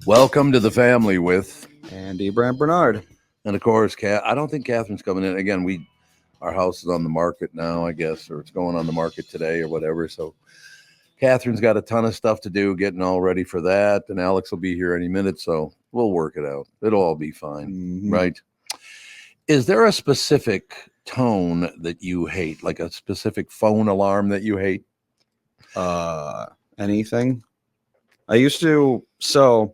Welcome to the family with, Andy Brant Bernard. and of course, I don't think Catherine's coming in again. Our house is on the market now, I guess, or it's going on the market today or whatever. So Catherine's got a ton of stuff to do, getting all ready for that, and Alex will be here any minute. So we'll work it out. It'll all be fine, right? Is there a specific tone that you hate, like a specific phone alarm that you hate? Anything? I used to. So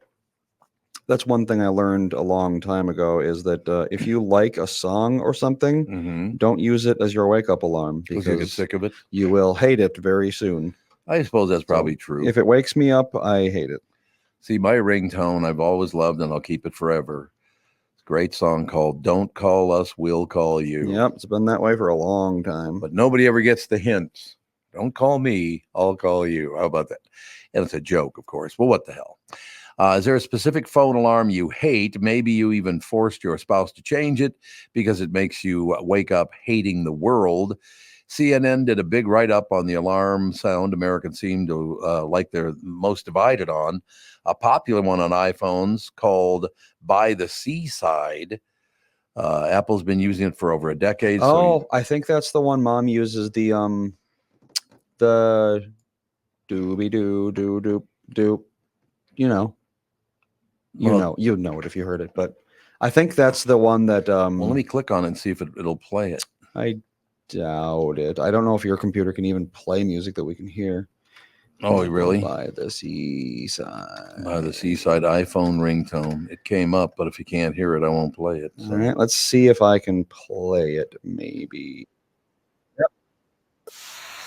that's one thing I learned a long time ago is that if you like a song or something, don't use it as your wake up alarm Because you get because sick of it. you will hate it very soon. I suppose that's probably true. If it wakes me up, I hate it. See, my ringtone I've always loved, and I'll keep it forever. It's a great song called "Don't Call Us, We'll Call You." Yep, it's been that way for a long time. But nobody ever gets the hint. Don't call me, I'll call you. How about that? And it's a joke, of course. Well, what the hell? Is there a specific phone alarm you hate? Maybe you even forced your spouse to change it because it makes you wake up hating the world. CNN did a big write-up on the alarm sound Americans seem to like they're most divided on. A popular one on iPhones called By the Seaside. Apple's been using it for over a decade. I think that's the one Mom uses, the dooby doo doo doo doo. You know it if you heard it, but I think that's the one that. Well, let me click on it and see if it'll play it. I doubt it. I don't know if your computer can even play music that we can hear. Oh, really? By the seaside. By the seaside iPhone ringtone. It came up, but if you can't hear it, I won't play it. So. All right, let's see if I can play it. Maybe. Yep.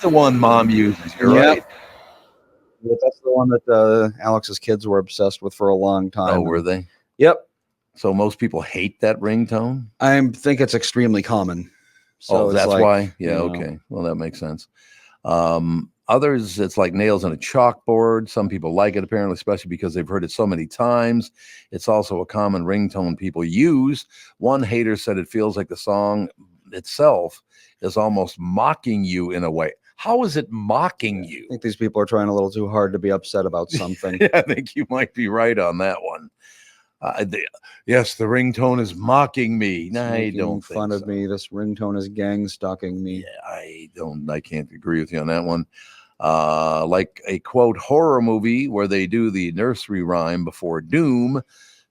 The one Mom uses. You're right. That's the one that Alex's kids were obsessed with for a long time. Oh, were they? Yep. So most people hate that ringtone? I think it's extremely common. So that's why? Yeah, okay. Well, that makes sense. Others, it's like nails on a chalkboard. Some people like it, apparently, especially because they've heard it so many times. It's also a common ringtone people use. One hater said it feels like the song itself is almost mocking you in a way. How is it mocking you? I think these people are trying a little too hard to be upset about something. Yeah, I think you might be right on that one. Yes, the ringtone is mocking me. No, I don't think fun of me. This ringtone is gang stalking me. Yeah, I can't agree with you on that one. Like a quote horror movie where they do the nursery rhyme before doom.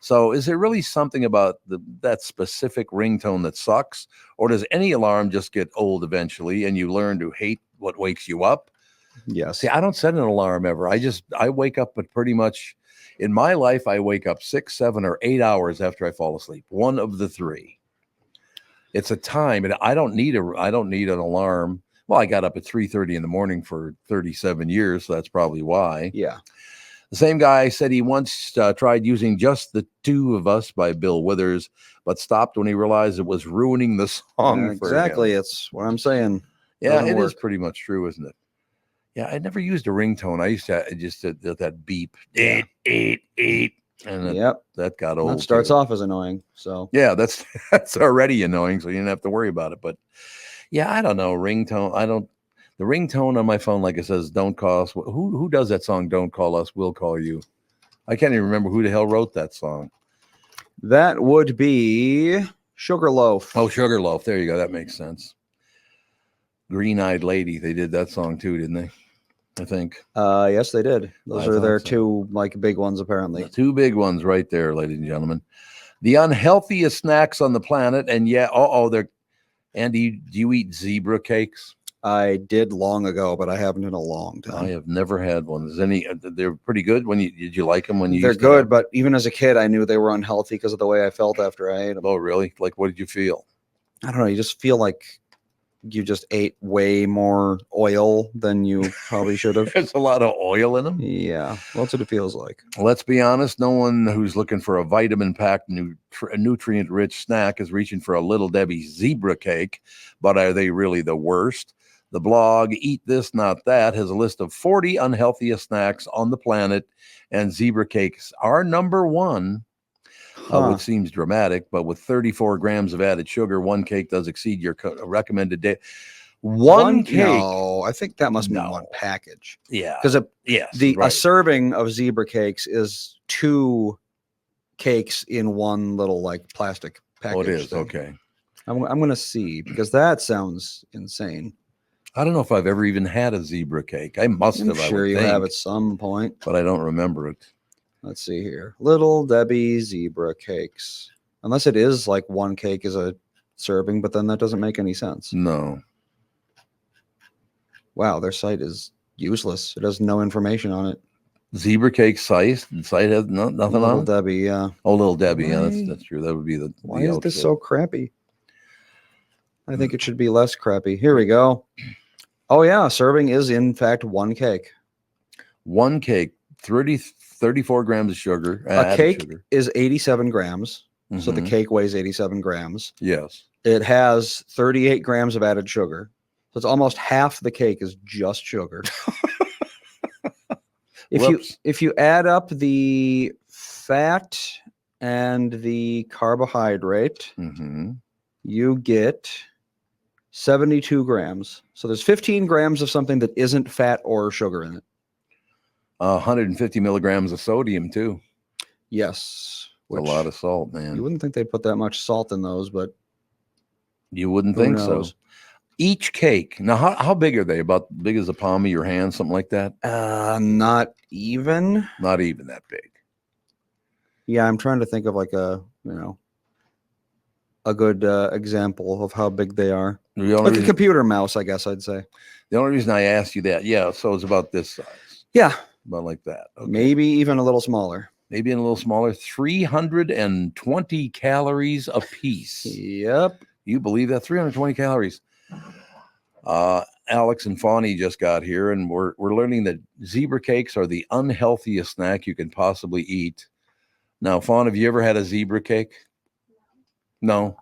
So is there really something about that specific ringtone that sucks? Or does any alarm just get old eventually and you learn to hate what wakes you up? Yes. See, I don't set an alarm ever. I wake up, but pretty much in my life, I wake up 6, 7, or 8 hours after I fall asleep. One of the three. It's a time, and I don't need an alarm. Well, I got up at 3:30 in the morning for 37 years, so that's probably why. Yeah. The same guy said he once tried using Just the Two of Us by Bill Withers, but stopped when he realized it was ruining the song. Yeah, exactly. It's what I'm saying. Yeah, it is pretty much true, isn't it? Yeah, I never used a ringtone. I used to just that beep, and that got old. That starts off as annoying. So yeah, that's already annoying. So you didn't have to worry about it. But yeah, I don't know ringtone. The ringtone on my phone, like it says, "Don't call us." Who does that song? "Don't call us, we'll call you." I can't even remember who the hell wrote that song. That would be Sugarloaf. Oh, Sugarloaf. There you go. That makes sense. Green-Eyed Lady. They did that song too, didn't they? I think. Yes, they did. Those are their two big ones, apparently. The two big ones right there, ladies and gentlemen. The unhealthiest snacks on the planet, and they're. Andy, do you eat zebra cakes? I did long ago, but I haven't in a long time. I have never had one. They're pretty good. Did you like them when you? They're good, but even as a kid, I knew they were unhealthy because of the way I felt after I ate them. Oh, really? Like, what did you feel? I don't know. You just feel like you just ate way more oil than you probably should have. There's a lot of oil in them. Yeah, that's what it feels like. Let's be honest. No one who's looking for a vitamin-packed, nutrient-rich snack is reaching for a Little Debbie zebra cake. But are they really the worst? The blog Eat This Not That has a list of 40 unhealthiest snacks on the planet, and zebra cakes are number one. Which seems dramatic, but with 34 grams of added sugar, one cake does exceed your recommended day. One cake. No, I think that must mean No. one package. Yeah. Because Yes. a right. serving of zebra cakes is 2 cakes in one little like plastic package. Oh, it is. thing. Okay. I'm gonna see because that sounds insane. I don't know if I've ever even had a zebra cake. I must I'm have. sure I would you think, have at some point. but I don't remember it. Let's see here. Little Debbie zebra cakes. Unless it is like one cake is a serving, but then that doesn't make any sense. No. Wow, their site is useless. It has no information on it. Zebra cake site. The site has nothing Little on it. Debbie, yeah. Oh, Little Debbie. Yeah, Why- that's true. That would be the. Why the is this outfit. so crappy? I think it should be less crappy. Here we go. Oh yeah, serving is in fact one cake. One cake, 34 grams of sugar. A added cake sugar. is 87 grams. So the Mhm. cake weighs 87 grams. Yes. It has 38 grams of added sugar. So it's almost half the cake is just sugar. Whoops. If you add up the fat and the carbohydrate, Mm-hmm. you get 72 grams. So there's 15 grams of something that isn't fat or sugar in it. 150 milligrams of sodium too. Yes. It's a lot of salt, man. You wouldn't think they'd put that much salt in those, but You wouldn't who think so. knows? Each cake. Now, how big are they? About big as the palm of your hand, something like that? Not even. Not even that big. Yeah, I'm trying to think of like a good example of how big they are. The only, Like a reason, computer mouse, I guess I'd say. the only reason I asked you that, yeah, so it's about this size. Yeah, About like that. Okay. maybe even a little smaller. Maybe in a little smaller. 320 calories a piece. Yep. You believe that? 320 calories. Alex and Fawny just got here, and we're learning that zebra cakes are the unhealthiest snack you can possibly eat. Now, Fawn, have you ever had a zebra cake? No.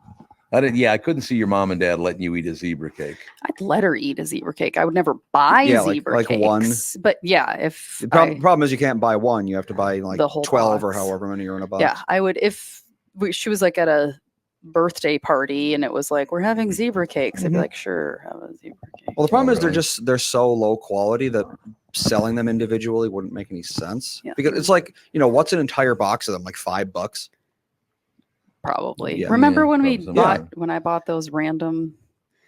I didn't. Yeah, I couldn't see your mom and dad letting you eat a zebra cake. I'd let her eat a zebra cake. I would never buy Yeah, zebra like cakes. one. But yeah, if The problem is you can't buy one. You have to buy like The whole 12 or box. however many are in a box. yeah, I would if she was like at a birthday party and it was like we're having zebra cakes. I'd be Mhm. like, sure, have a zebra cake. Well, the problem is Alright. they're so low quality that selling them individually wouldn't make any sense. Yeah. Because it's like, what's an entire box of them? Like $5? Probably. Yeah. Remember Yeah, when we probably bought somewhere. when I bought those random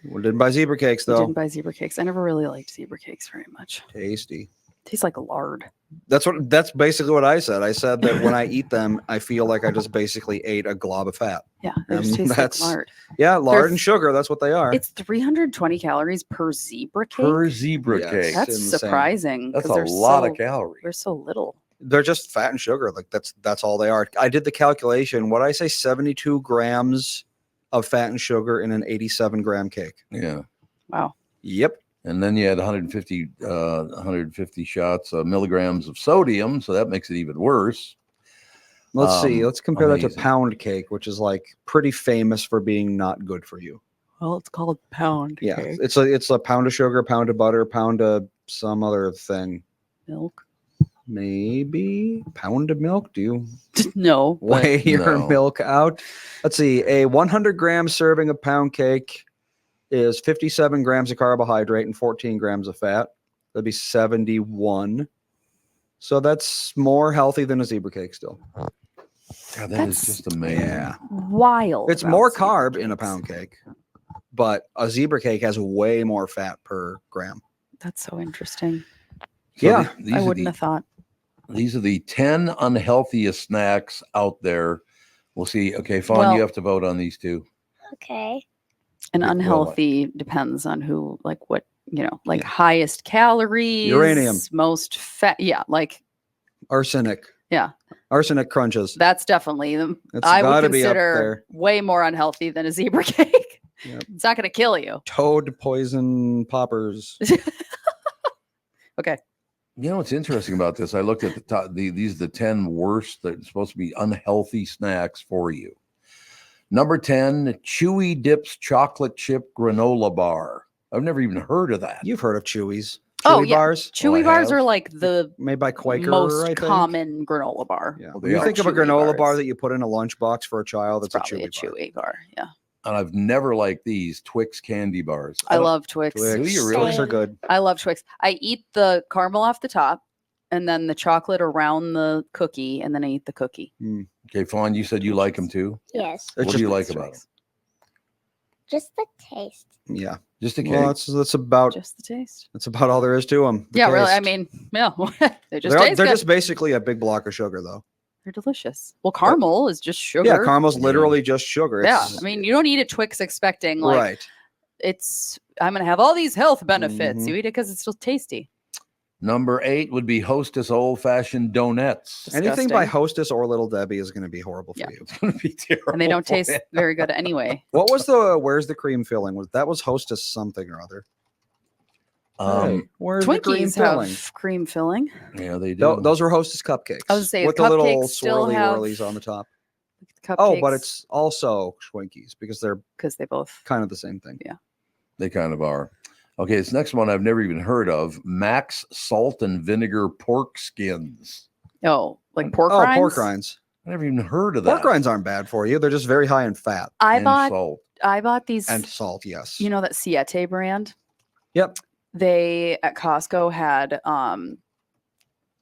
We didn't buy zebra cakes we though. didn't buy zebra cakes. I never really liked zebra cakes very much. Tasty. Tastes like lard. That's basically what I said. I said that when I eat them, I feel like I just basically ate a glob of fat. Yeah, they just taste like that's lard. Yeah, lard They're- and sugar. That's what they are. It's 320 calories per zebra cake. Per zebra Yes. cake. That's insane. surprising. That's 'cause a they're lot of so- calories. They're so little. They're just fat and sugar. Like that's all they are. I did the calculation. What did I say? 72 grams of fat and sugar in an 87 gram cake. Yeah. Wow. Yep. And then you had 150 shots, milligrams of sodium. So that makes it even worse. Let's see. Let's compare that amazing. to pound cake, which is like pretty famous for being not good for you. Well, it's called pound Yeah. cake. It's a pound of sugar, pound of butter, pound of some other thing. Milk. Maybe pound of milk. Do you No. but weigh your no. milk out? Let's see. A 100-gram serving of pound cake is 57 grams of carbohydrate and 14 grams of fat. That'd be 71. So that's more healthy than a zebra cake still. God, that is That's- just amazing. Yeah. Wild. It's about more zebra carb in a cakes. pound cake, but a zebra cake has way more fat per gram. That's so interesting. So Yeah, these I are wouldn't the- have thought. These are the 10 unhealthiest snacks out there. We'll see. Okay, Fawn, Well- you have to vote on these two. Okay. And Well, unhealthy depends on who, like what, like highest calories, Uranium. most fat. Yeah, like Arsenic. Yeah. Arsenic crunches. that's definitely the It's I gotta would be up consider there. way more unhealthy than a zebra cake. Yep. It's not going to kill you. Toad poison poppers. Okay. You know what's interesting about this? I looked at the top. These are the 10 worst that are supposed to be unhealthy snacks for you. Number 10, Chewy Dips chocolate chip granola bar. I've never even heard of that. You've heard of Chewies. Oh, Chewy yeah. bars Chewy I bars have. are like the made by Quaker, most I think. common granola bar. Yeah. Well, When they you are think of a Chewy granola bar bars. that you put in a lunchbox for a child, It's it's a probably Chewy a bar. Chewy bar. Yeah. and I've never liked these Twix candy bars. I don't- love Twix. Twix. Do you really? Twix are good. I love Twix. I eat the caramel off the top and then the chocolate around the cookie, and then I eat the cookie. Okay, Fawn, you said you like them too. Yes. It's What do you just- like about them? Just the taste. Yeah. Just a cake. Well, that's about Just the taste. all there is to them. Yeah, really. I mean, yeah, they just taste they're good. just basically a big block of sugar, though. They're delicious. Well, caramel is just sugar. Yeah, caramel's literally just sugar. Yeah, It's- I mean, you don't eat a Twix expecting like right. I'm gonna have all these health benefits. Mhm. You eat it because it's still tasty. Number 8 would be Hostess old fashioned donuts. Anything by Disgusting. Hostess or Little Debbie is going to be horrible for Yeah. you. It's gonna be terrible. And they don't for taste you. very good anyway. What was the where's the cream filling? That was Hostess something or other. Hey, where's the cream Twinkies filling? have cream filling. Yeah, they do. Those were Hostess cupcakes. I was gonna say, with the little cupcakes still swirly have whirlies on the top. Cupcakes, Oh, but it's also Twinkies because they're because they both. kind of the same thing. They kind of are. Okay, this next one I've never even heard of. Max Salt and Vinegar Pork Skins. Oh, like pork Oh, rinds. pork rinds. I never even heard of that. Pork rinds aren't bad for you. They're just very high in fat And salt. I bought these. and salt. Yes. You know that Siete brand? Yep. They at Costco had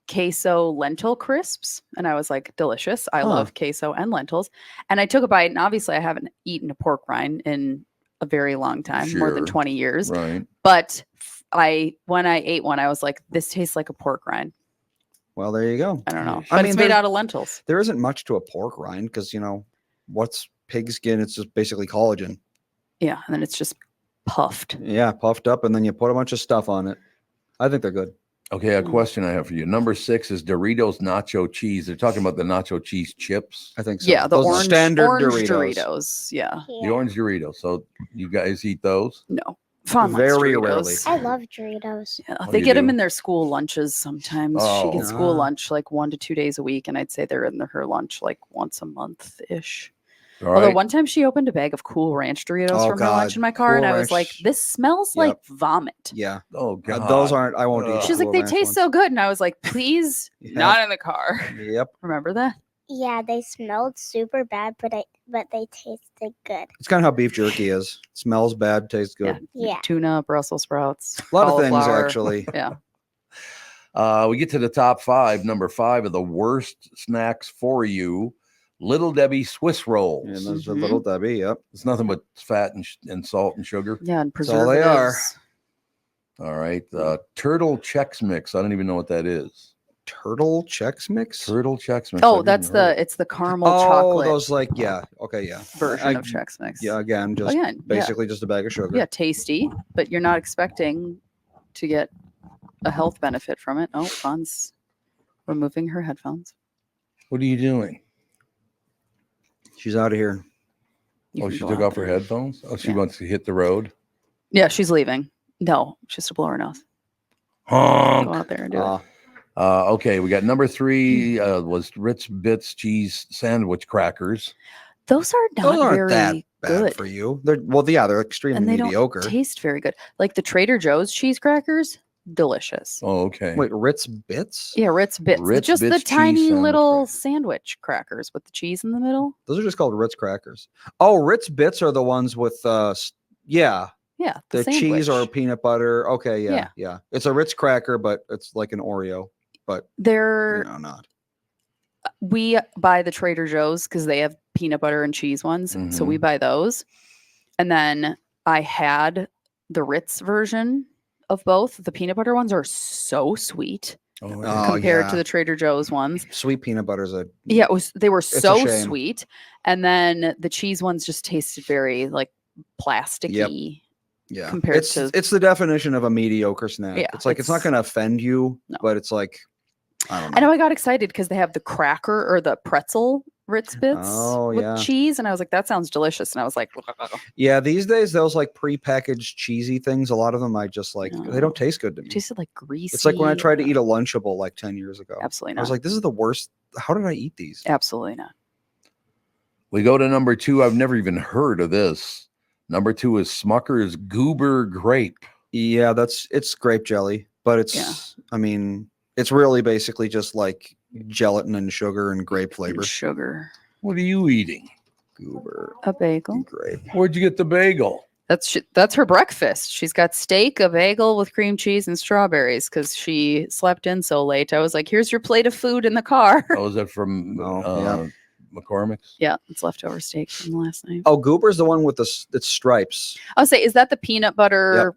queso lentil crisps, and I was like, delicious. I Huh. love queso and lentils. And I took a bite, and obviously I haven't eaten a pork rind in a very long time, more than Sure. 20 years. Right. But when I ate one, I was like, this tastes like a pork rind. Well, there you go. I don't know. Yeesh. But I it's mean, made there- out of lentils. There isn't much to a pork rind because what's pig skin? It's just basically collagen. Yeah, and then it's just puffed. Yeah, puffed up, and then you put a bunch of stuff on it. I think they're good. Okay, a question I have for you. Number 6 is Doritos nacho cheese. They're talking about the nacho cheese chips, I think so. Yeah, the Those orange standard Doritos. Doritos. Yeah. the orange Doritos. So you guys eat those? No. Fawn likes Very Doritos. rarely. I love Doritos. Yeah, Oh, they you get them do? in their school lunches sometimes. She Oh. gets school Ah. lunch like 1 to 2 days a week, and I'd say they're in her lunch like once a month ish. All Although right. one time she opened a bag of Cool Ranch Doritos Oh, from her lunch God. in my car, and Cool I was like, Ranch. "This smells Yep. like vomit." Yeah. Oh god. Those aren't. I won't eat. Ugh. She's like, Cool "They Ranch taste ones. so good," and I was like, "Please, Yeah. not in the car." Yep. Remember that? Yeah, they smelled super bad, but they tasted good. It's kind of how beef jerky is. Smells bad, tastes good. Yeah. Tuna, Brussels sprouts, A lot of things cauliflower. actually. Yeah. We get to the top 5. Number 5 of the worst snacks for you. Little Debbie Swiss rolls. And those are Mhm. Little Debbie. Yep. It's nothing but fat and salt and sugar. Yeah, and That's all they preservatives. are. All right. Turtle Chex Mix. I don't even know what that is. Turtle Chex Mix. Turtle Chex Mix. Oh, I've that's never heard it's the caramel Oh, chocolate those like okay, yeah. version I- of Chex Mix. Yeah, again, just Again, yeah. basically just a bag of sugar. Yeah, tasty, but you're not expecting to get a health benefit from it. Oh, Fawn's removing her headphones. What are you doing? She's out of here. You Oh, can she go took out off her there. headphones. Oh, she Yeah. wants to hit the road. Yeah, she's leaving. No, she has to blow her nose. Go Honk. out there and do it. Ah, Okay, we got number 3 was Ritz Bits cheese sandwich crackers. Those are not those aren't very that bad good, for you. They're extremely and they mediocre. don't taste very good. Like the Trader Joe's cheese crackers, delicious. Oh, okay. Wait, Ritz Bits? Yeah, Ritz Bits. Ritz Just the Bits cheese tiny sandwich little crackers. sandwich crackers with the cheese in the middle. Those are just called Ritz crackers. Oh, Ritz Bits are the ones with yeah, Yeah, the cheese or sandwich. peanut butter. Okay, Yeah. yeah. It's a Ritz cracker, but it's like an Oreo, but They're not. we buy the Trader Joe's because they have peanut butter and cheese ones. So we buy those. And then I had the Ritz version of both. The peanut butter ones are so sweet Oh, Oh, compared yeah. to the Trader Joe's ones. Sweet peanut butter's a Yeah, they were a so shame. sweet. And then the cheese ones just tasted very like plasticky. yeah. compared it's to- it's the definition of a mediocre snack. Yeah, it's like it's not it's- going to offend you, No. but it's like I don't I know. know I got excited because they have the cracker or the pretzel Ritz bits Oh, with yeah. cheese. And I was like, that sounds delicious. And I was like, Yeah, these days those like prepackaged cheesy things, a lot of them I just like they No. don't taste good to me. it tasted like greasy. It's like when I tried to eat a Lunchable like 10 years ago. Absolutely I not. was like, this is the worst. How did I eat these? Absolutely not. We go to number 2. I've never even heard of this. Number 2 is Smucker's Goober Grape. Yeah, it's grape jelly, but it's I mean, it's really basically just like gelatin and sugar and grape flavor. And sugar. What are you eating? Goober. A bagel. Grape. Where'd you get the bagel? That's her breakfast. She's got steak, a bagel with cream cheese and strawberries because she slept in so late. I was like, "Here's your plate of food in the car." Oh, is that from Yeah. McCormick's? Yeah, it's leftover steak from last night. Oh, Goober's the one with the stripes. I'll say, is that the peanut butter?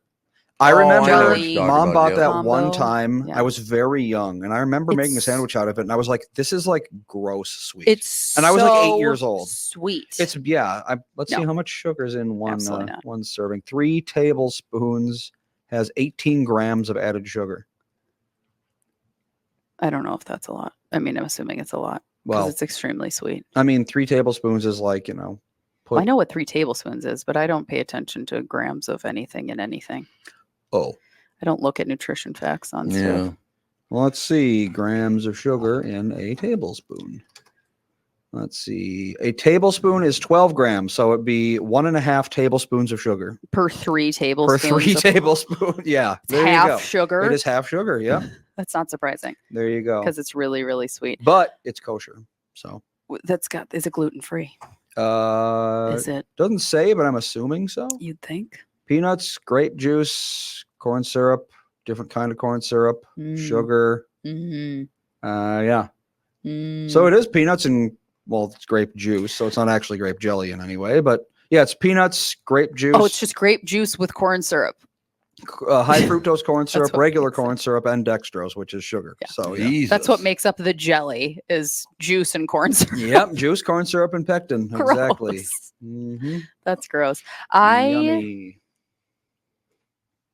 I Oh, remember I know what Jelly you're talking Mom about, bought yeah. that Combo. one time. Yeah. I was very young, and I remember making a It's- sandwich out of it, and I was like, "This is like gross sweet." It's And I was like 8 so years old. Sweet. Let's see No. how much sugar's in Absolutely not. one serving. 3 tablespoons has 18 grams of added sugar. I don't know if that's a lot. I mean, I'm assuming it's a lot because Well, it's extremely sweet. I mean, 3 tablespoons is like, Well, I know what 3 tablespoons is, but I don't pay attention to grams of anything in anything. Oh, I don't look at nutrition facts on Yeah. stuff. well, let's see. Grams of sugar in a tablespoon. Let's see. A tablespoon is 12 grams, so it'd be 1.5 tablespoons of sugar Per 3 per tablespoons. 3 of- tablespoons. Yeah, It's there you half go. sugar. It is half sugar. Yeah, That's not surprising there you go. because it's really, really sweet. But it's kosher, so Is it gluten free? uh, Is it? doesn't say, but I'm assuming so. You'd think. Peanuts, grape juice, corn syrup, different kind of corn syrup, sugar. Mm-hmm. Yeah. So it is peanuts and it's grape juice, so it's not actually grape jelly in any way, but yeah, it's peanuts, grape juice. Oh, it's just grape juice with corn syrup. High fructose corn syrup, what regular makes it. corn syrup, and dextrose, which is sugar. Yeah. So yeah. Jesus. That's what makes up the jelly is juice and corn syrup. Yep, juice, corn syrup, and pectin. Exactly. Gross. Mm-hmm. That's gross. I Yummy.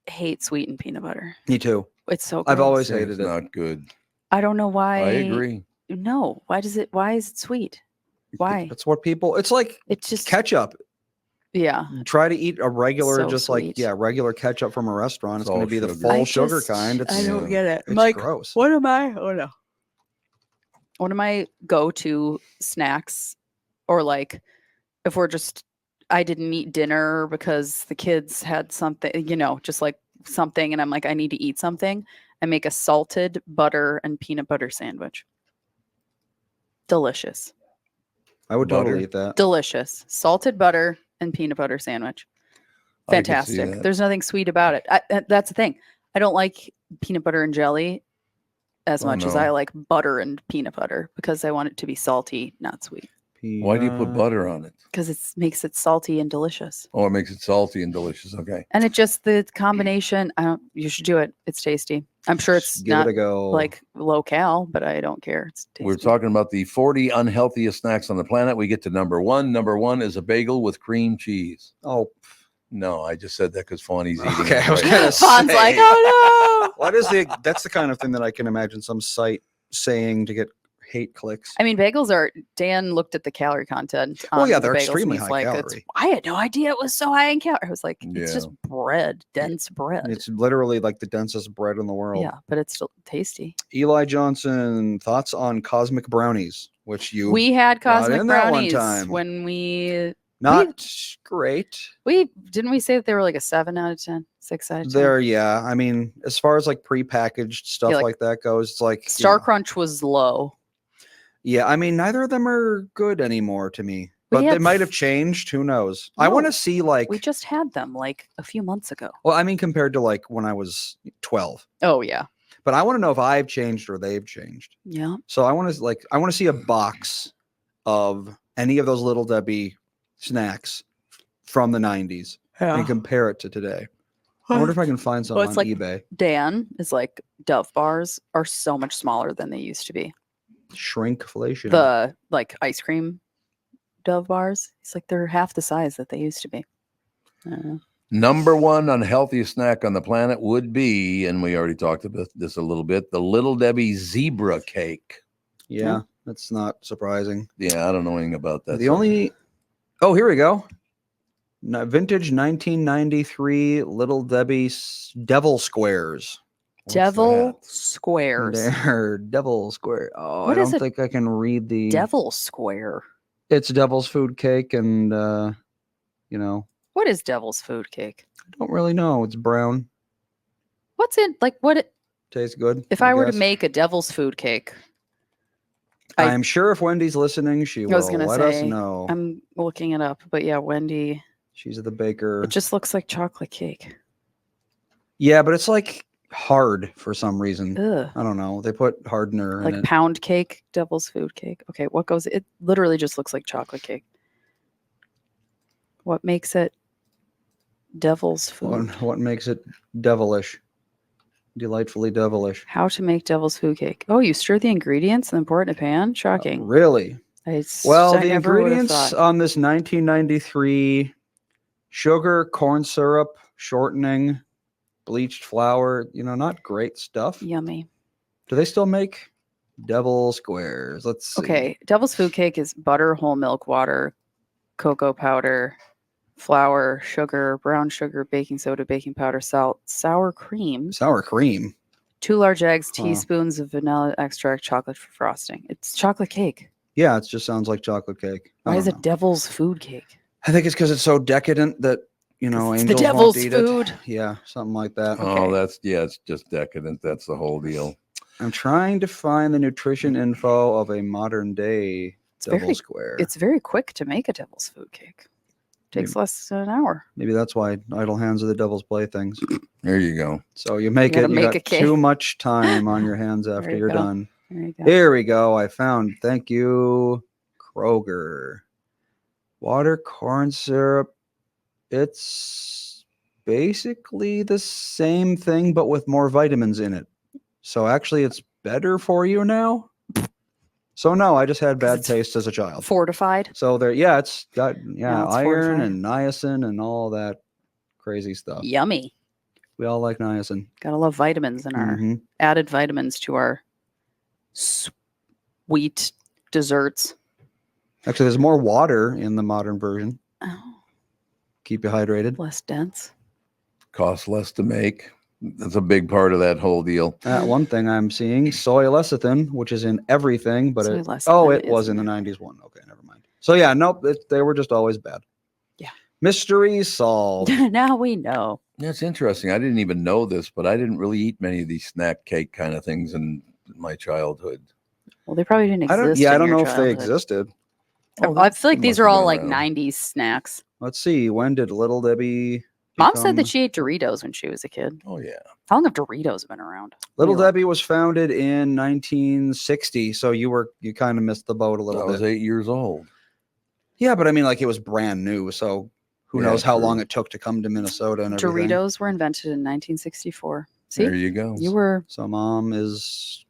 hate sweetened peanut butter. Me too. It's so gross. I've always It's hated it. not good. I don't know why. I agree. No. Why is it sweet? Why? That's what people. It's like It's just ketchup. yeah. Try to eat a regular, So just sweet. regular ketchup from a restaurant. It's It's going all to be the sugar. full I sugar just- kind. It's, I don't Yeah. get it. it's Mike, gross. what am I? Oh no. One of my go-to snacks, or like if I didn't eat dinner because the kids had something, just like something, and I'm like, I need to eat something. I make a salted butter and peanut butter sandwich. Delicious. I would Butter. totally eat that. Delicious. Salted butter and peanut butter sandwich. I could see Fantastic. that. There's nothing sweet about it. That's the thing. I don't like peanut butter and jelly as Oh, much as no. I like butter and peanut butter because I want it to be salty, not sweet. Why do you put butter on it? Because it makes it salty and delicious. Oh, it makes it salty and delicious. Okay. And the combination, you should do it. It's tasty. I'm sure it's Give not it a go. like low cal, but I don't care. It's tasty. We're talking about the 40 unhealthiest snacks on the planet. We get to number 1. Number 1 is a bagel with cream cheese. Oh, No, I just said that because Fawny's eating okay. it. I was right gonna now. Fawn's like, say. oh no. That's the kind of thing that I can imagine some site saying to get hate clicks. I mean, bagels are. Dan looked at the calorie content. Well, on yeah, the they're bagels, and extremely he's high like, calorie. I had no idea it was so high in calorie. I was like, it's just Yeah. bread, dense bread. It's literally like the densest bread in the world. Yeah, but it's still tasty. Eli Johnson, thoughts on cosmic brownies, which you We had brought cosmic in that one brownies time. when we not great. didn't we say that they were like a 7 out of 10, 6 out of 10. There, yeah. I mean, as far as like prepackaged stuff like like that goes, it's like Star Crunch was low. Yeah, I mean, neither of them are good anymore to me. We But they have- might have changed. Who knows? I want No, to see like We just had them like a few months ago. well, I mean, compared to like when I was 12. Oh yeah, But I want to know if I've changed or they've changed. yeah. So I want to see a box of any of those Little Debbie snacks from the 90s and compare it to today. I wonder if I can find some Well, on it's like- eBay. Dan is like Dove bars are so much smaller than they used to be. Shrinkflation. The like ice cream Dove bars, it's like they're half the size that they used to be. I don't know. Number 1 unhealthiest snack on the planet would be, and we already talked about this a little bit, the Little Debbie zebra cake. Yeah, that's not surprising. Yeah, I don't know anything about that. Oh, here we go. Vintage 1993 Little Debbie Devil Squares. What's Devil that? squares. They're Devil Square. Oh, What I is don't a think I can read the. Devil square. It's Devil's food cake, and What is devil's food cake? I don't really know. It's brown. What's it like? Tastes good. If I were to guess. make a devil's food cake, I'm sure if Wendy's listening, she I was will gonna let us say, know. I'm looking it up, but yeah, Wendy. She's the baker. It just looks like chocolate cake. Yeah, but it's like hard for some reason. Ugh. I don't know. They put hardener in Like it. pound cake, devil's food cake. Okay, what goes? It literally just looks like chocolate cake. What makes it devil's food? What makes it devilish? Delightfully devilish. How to make devil's food cake? Oh, you stir the ingredients and then pour it in a pan. Shocking. Really? Well, I the never would've ingredients thought. on this 1993 sugar, corn syrup, shortening, bleached flour, not great stuff. Yummy. Do they still make devil squares? Let's see. Okay, devil's food cake is butter, whole milk, water, cocoa powder, flour, sugar, brown sugar, baking soda, baking powder, salt, sour cream, Sour cream. 2 large eggs, Huh. teaspoons of vanilla extract, chocolate for frosting. It's chocolate cake. Yeah, it just sounds like chocolate cake. I Why don't is it know. devil's food cake? I think it's because it's so decadent that, 'Cause it's angels the devil's won't eat food. it. Yeah, something like that. Oh, it's just decadent. That's the whole deal. I'm trying to find the nutrition info of a modern day devil very- square. It's very quick to make a devil's food cake. Takes less than an hour. Maybe that's why idle hands are the devil's playthings. There you go. So you make gotta it, you make got a cake. too much time on your hands after There you you're go. done. There you go. Here we go. I found. Thank you, Kroger. Water, corn syrup. It's basically the same thing, but with more vitamins in it. So actually, it's better for you now. So no, I just had bad it's taste as a child. Fortified. So there, it's got it's iron fortified. and niacin and all that crazy stuff. Yummy. We all like niacin. Gotta love vitamins in our Mhm. added vitamins to our sweet desserts. Actually, there's more water in the modern version. Oh, Keep you hydrated. less dense. Costs less to make. That's a big part of that whole deal. One thing I'm seeing, soy lecithin, which is in everything, but Soy it lecithin was is in the in 90s one. Okay, never mind. So yeah, nope, they were just always bad. Yeah. Mystery solved. Now we know. That's interesting. I didn't even know this, but I didn't really eat many of these snack cake kind of things in my childhood. Well, they probably didn't exist. I in don't your know if they childhood. existed. I feel like they these must are have all been like around. 90s snacks. Let's see. When did Little Debbie Mom said become- that she ate Doritos when she was a kid. Oh, yeah. How long have Doritos been around? Little What do you Debbie was founded in 1960, so you kind of missed the boat a I little was bit. 8 years old. Yeah, but I mean, like it was brand new, so who Yeah, knows how true. long it took to come to Minnesota and everything. Doritos were invented in 1964. See, There you go. you were So Mom is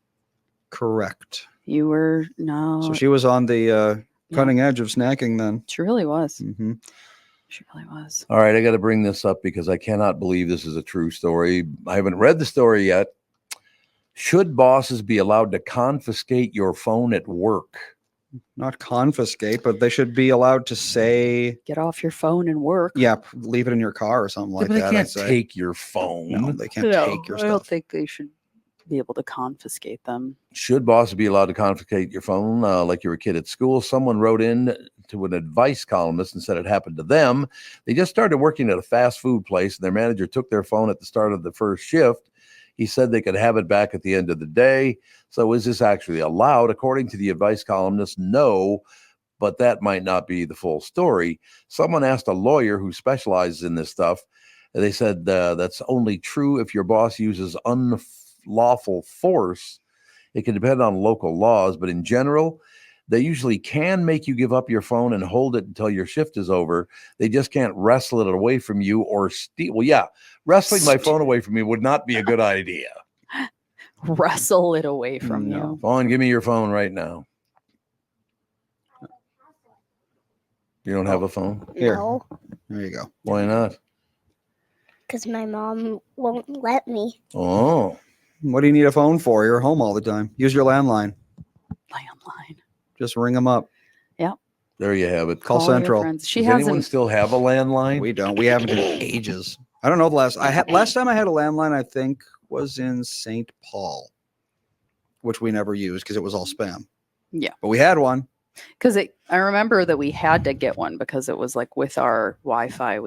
correct. no. So she was on the cutting edge of snacking then. She really was. Mm-hmm. She really was. All right, I got to bring this up because I cannot believe this is a true story. I haven't read the story yet. Should bosses be allowed to confiscate your phone at work? Not confiscate, but they should be allowed to say, Get off your phone and work. yeah, leave it in your car or something like But they that. can't I'd say. take your phone. No, they can't No, take your I don't stuff. think they should be able to confiscate them. Should bosses be allowed to confiscate your phone like you were a kid at school? Someone wrote in to an advice columnist and said it happened to them. They just started working at a fast food place, and their manager took their phone at the start of the first shift. He said they could have it back at the end of the day. So is this actually allowed? According to the advice columnist, no, but that might not be the full story. Someone asked a lawyer who specializes in this stuff, and they said that's only true if your boss uses unlawful force. It can depend on local laws, but in general, they usually can make you give up your phone and hold it until your shift is over. They just can't wrestle it away from you or steal. Well, yeah, wrestling my phone away from me would not be a good idea. Wrestle it away from No. you. Vaughn, give me your phone right now. You don't have a phone? Here. No, There you go. Why not? because my mom won't let me. Oh, What do you need a phone for? You're home all the time. Use your landline. Landline. Just ring them up. there you have it. Call your Central. friends. She Does anyone hasn't. still have a landline? We don't. We haven't in ages. I don't know the last. Last time I had a landline, I think, was in St. Paul, which we never used because it was all spam. Yeah. But we had one. Because I remember that we had to get one because it was like with our Wi-Fi.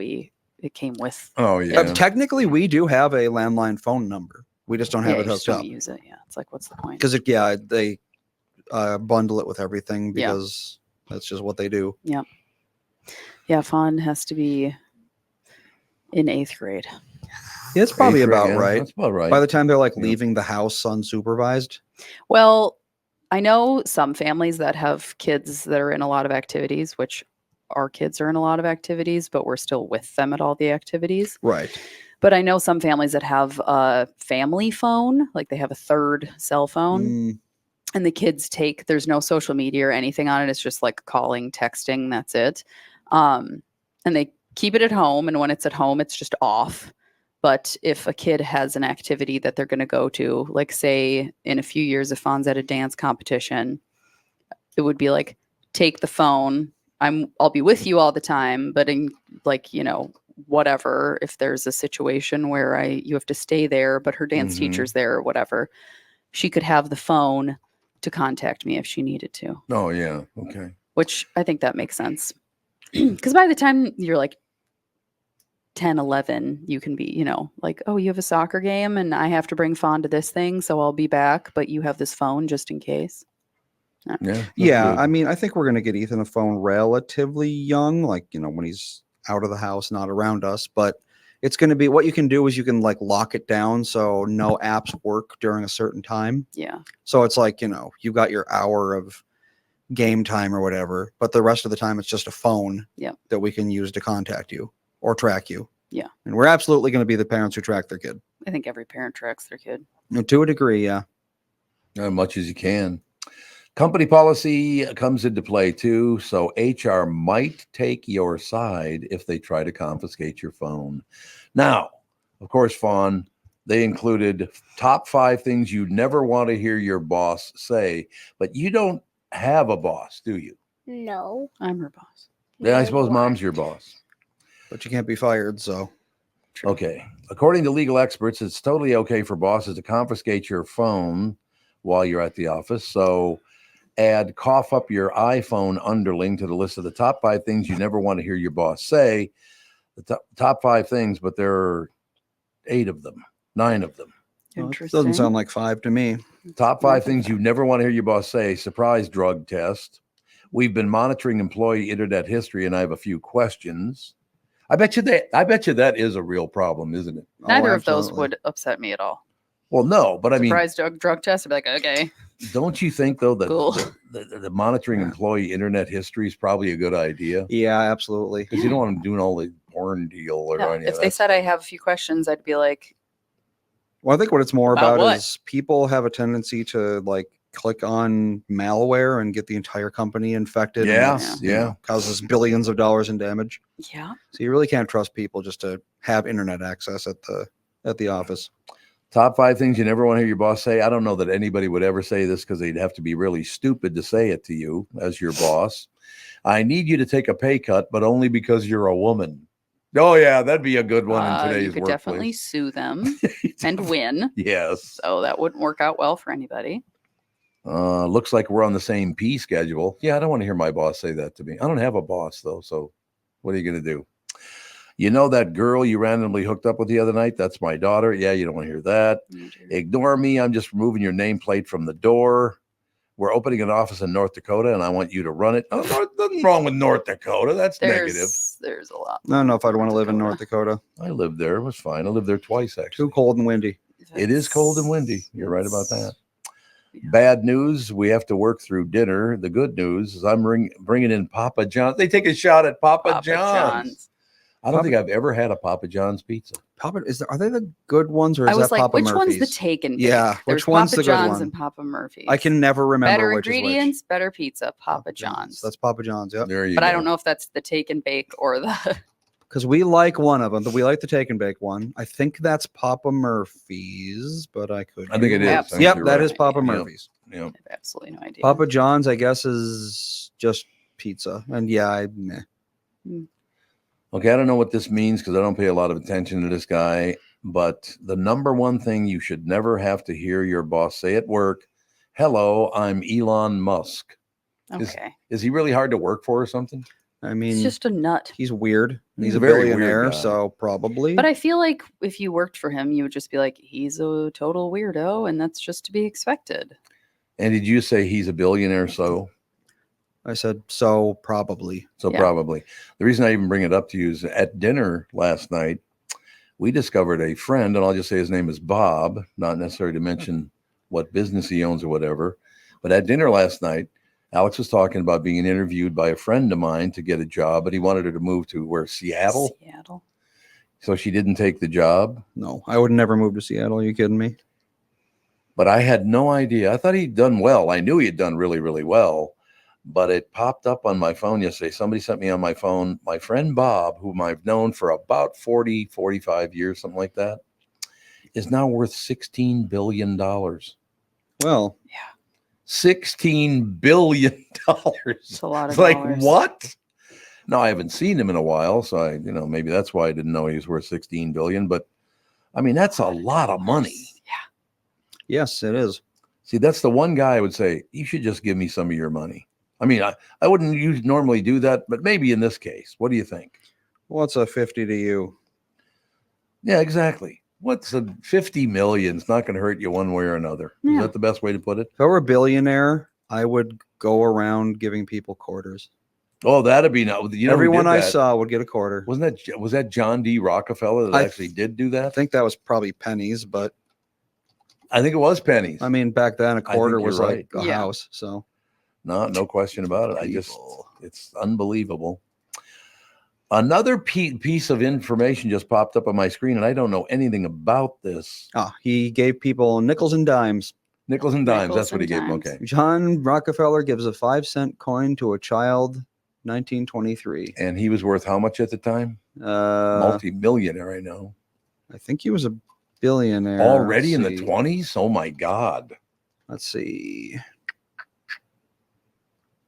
It came with. Oh, yeah. Technically, we do have a landline phone number. We just don't have Yeah, it you just hooked don't up use it. Yeah, it's like what's the point? because bundle it with everything Yeah. because that's just what they do. Yeah, Fawn has to be in 8th grade. Yeah, it's probably Eighth grade, about yeah, right. That's about right. By the time they're like Yeah. leaving the house unsupervised. Well, I know some families that have kids that are in a lot of activities, which our kids are in a lot of activities, but we're still with them at all the activities. Right. But I know some families that have a family phone, like they have a third cell phone, Mm, and the kids there's no social media or anything on it. It's just like calling, texting, that's it. And they keep it at home. And when it's at home, it's just off. But if a kid has an activity that they're going to go to, like say in a few years, if Fawn's at a dance competition, it would be like, take the phone. I'll be with you all the time, but in like, whatever, if there's a situation where you have to stay there, but her dance teacher's there or whatever, she could have the phone to contact me if she needed to, Oh, yeah. Okay. which I think that makes sense. Because by the time you're like 10, 11, you can be, like, oh, you have a soccer game and I have to bring Fawn to this thing, so I'll be back, but you have this phone just in case. Yeah. that's yeah. good. I mean, I think we're going to get Ethan a phone relatively young, like, when he's out of the house, not around us. But it's going to be what you can do is you can like lock it down so no apps work during a certain time. Yeah. So it's like, you've got your hour of game time or whatever, but the rest of the time it's just a phone that we can use to contact you or track you. Yeah. And we're absolutely going to be the parents who track their kid. I think every parent tracks their kid. To a degree, yeah. As much as you can. Company policy comes into play too, so HR might take your side if they try to confiscate your phone. Now, of course, Fawn, they included top 5 things you never want to hear your boss say, but you don't have a boss, do you? No. I'm her boss. Yeah, I No, suppose you mom's aren't. your boss. But you can't be fired, so. True. Okay. According to legal experts, it's totally okay for bosses to confiscate your phone while you're at the office. So add cough up your iPhone underling to the list of the top 5 things you never want to hear your boss say. The top 5 things, but there are 8 of them, 9 of them. Well, it Interesting. doesn't sound like 5 to me. Top 5 things you never want to hear your boss say. Surprise drug test. We've been monitoring employee internet history, and I have a few questions. I bet you that is a real problem, isn't it? Neither of those absolutely. would upset me at all. Well, no, but I mean, Surprise drug test. I'd be like, okay. don't you think though that Cool. the monitoring employee internet history is probably a good idea? Yeah, absolutely. Because you don't want them doing all the porn deal or Yeah, any of if they that said I stuff. have a few questions, I'd be like, Well, I think what it's more About about what? is people have a tendency to like click on malware and get the entire company infected. Yeah, and it's, yeah. causes billions of dollars in damage. yeah. So you really can't trust people just to have internet access at the office. Top 5 things you never want to hear your boss say. I don't know that anybody would ever say this because they'd have to be really stupid to say it to you as your boss. I need you to take a pay cut, but only because you're a woman. Oh, yeah, that'd be a good one in today's You could workplace. definitely sue them and win. Yes. So that wouldn't work out well for anybody. Looks like we're on the same pay schedule. Yeah, I don't want to hear my boss say that to me. I don't have a boss, though, so what are you going to do? You know that girl you randomly hooked up with the other night? That's my daughter. Yeah, you don't want to hear that. Ignore me. I'm just removing your nameplate from the door. We're opening an office in North Dakota, and I want you to run it. Oh, nothing wrong with North Dakota. That's negative. There's a lot. I don't know if I'd want to live in North Dakota. I lived there. It was fine. I lived there twice, actually. Too cold and windy. It is cold and windy. You're right about that. Yeah. Bad news, we have to work through dinner. The good news is I'm bringing in Papa John's. They take a shot at Papa John's. I don't think I've ever had a Papa John's pizza. Are they the good ones or is I was that like, Papa which Murphy's? one's the take and bake? Yeah, There's which one's Papa the good John's one? and Papa Murphy's. I can never remember better which ingredients, is which. better pizza, Papa John's. That's Papa John's, yeah. There you But go. I don't know if that's the take and bake or the. Because we like one of them. We like the take and bake one. I think that's Papa Murphy's, but I could. I think it is. I think Yep, you're that right. is Papa Yep. Murphy's. Yep. I have absolutely no idea. Papa John's, I guess, is just pizza. And yeah, meh. Okay, I don't know what this means because I don't pay a lot of attention to this guy. But the number one thing you should never have to hear your boss say at work, hello, I'm Elon Musk. Okay. Is he really hard to work for or something? I mean, He's just a nut. he's weird. He's He's a a very weird billionaire, guy. so probably. But I feel like if you worked for him, you would just be like, he's a total weirdo, and that's just to be expected. And did you say he's a billionaire? So I said, so probably. Yeah. probably. The reason I even bring it up to you is at dinner last night, we discovered a friend, and I'll just say his name is Bob, not necessarily to mention what business he owns or whatever. But at dinner last night, Alex was talking about being interviewed by a friend of mine to get a job, but he wanted her to move to where, Seattle? Seattle. So she didn't take the job. No, I would never move to Seattle. Are you kidding me? But I had no idea. I thought he'd done well. I knew he had done really, really well. But it popped up on my phone yesterday. Somebody sent me on my phone, my friend Bob, whom I've known for about 40, 45 years, something like that, is now worth $16 billion. Well, $16 billion. It's a lot of It's like, dollars. what? No, I haven't seen him in a while. So I, maybe that's why I didn't know he was worth 16 billion. But I mean, that's a lot of money. yes, it is. See, that's the one guy I would say, you should just give me some of your money. I mean, I wouldn't normally do that, but maybe in this case. What do you think? What's a 50 to you? Yeah, exactly. What's a 50 million? It's not going to hurt you one way or another. Is Yeah. that the best way to put it? If I were a billionaire, I would go around giving people quarters. Oh, that'd be not. Everyone I saw would get a quarter. was that John D. Rockefeller that I actually did do that? I think that was probably pennies, but I think it was pennies. I mean, back then a quarter you're was like a Yeah. house. So No question about it. People. It's unbelievable. Another piece of information just popped up on my screen, and I don't know anything about this. he gave people nickels and dimes. Nickels and dimes. Nickels That's what he and gave them. dimes. Okay. John Rockefeller gives a 5-cent coin to a child, 1923. And he was worth how much at the time? Multi-millionaire, I know. I think he was a billionaire. Already in Let's the see. 20s? Oh my God. Let's see.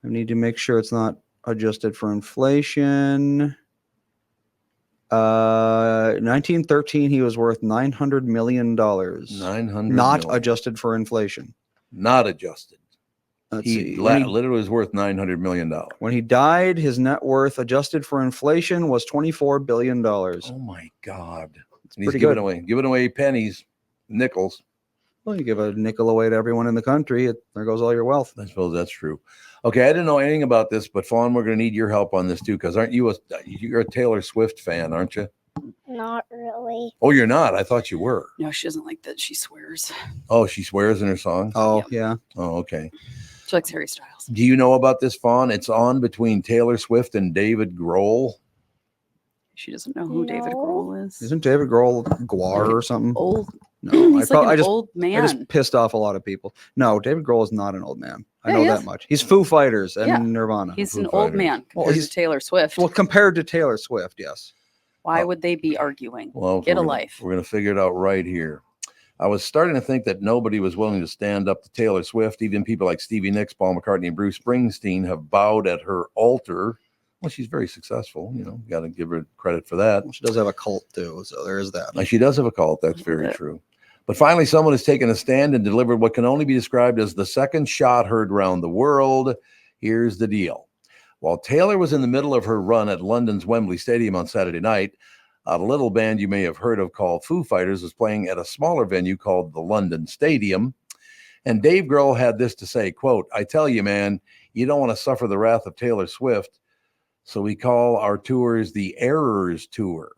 I need to make sure it's not adjusted for inflation. 1913, he was worth $900 million. 900 Not million. adjusted for inflation. Not adjusted. Let's He see. literally was worth $900 million. When he died, his net worth adjusted for inflation was $24 billion. Oh my God. It's And he's pretty giving good. away pennies, nickels. Well, you give a nickel away to everyone in the country, there goes all your wealth. I suppose that's true. Okay, I didn't know anything about this, but Fawn, we're going to need your help on this too, because you're a Taylor Swift fan, aren't you? Not really. Oh, you're not? I thought you were. No, she doesn't like that. She swears. Oh, she swears in her songs? Oh, Yep. yeah. Oh, okay. She likes Harry Styles. Do you know about this, Fawn? It's on between Taylor Swift and David Grohl. She doesn't know who David No. Grohl is. Isn't David Grohl Guar or something? Old. No, He's like an old I man. just pissed off a lot of people. No, David Grohl is not an old man. I Yeah, know he that is. much. He's Foo Fighters and Yeah. Nirvana. He's Foo an old Fighters. man Well, compared he's- to Taylor Swift. Well, compared to Taylor Swift, yes. Why would they be arguing? Well, Get a we're gonna- life. We're going to figure it out right here. I was starting to think that nobody was willing to stand up to Taylor Swift. Even people like Stevie Nicks, Paul McCartney, and Bruce Springsteen have bowed at her altar. Well, she's very successful. Got to give her credit for that. Well, she does have a cult too, so there is that. She does have a cult. That's very true. But finally, someone has taken a stand and delivered what can only be described as the second shot heard around the world. Here's the deal. While Taylor was in the middle of her run at London's Wembley Stadium on Saturday night, a little band you may have heard of called Foo Fighters was playing at a smaller venue called the London Stadium. And Dave Grohl had this to say, quote, "I tell you, man, you don't want to suffer the wrath of Taylor Swift. So we call our tours the Errors Tour."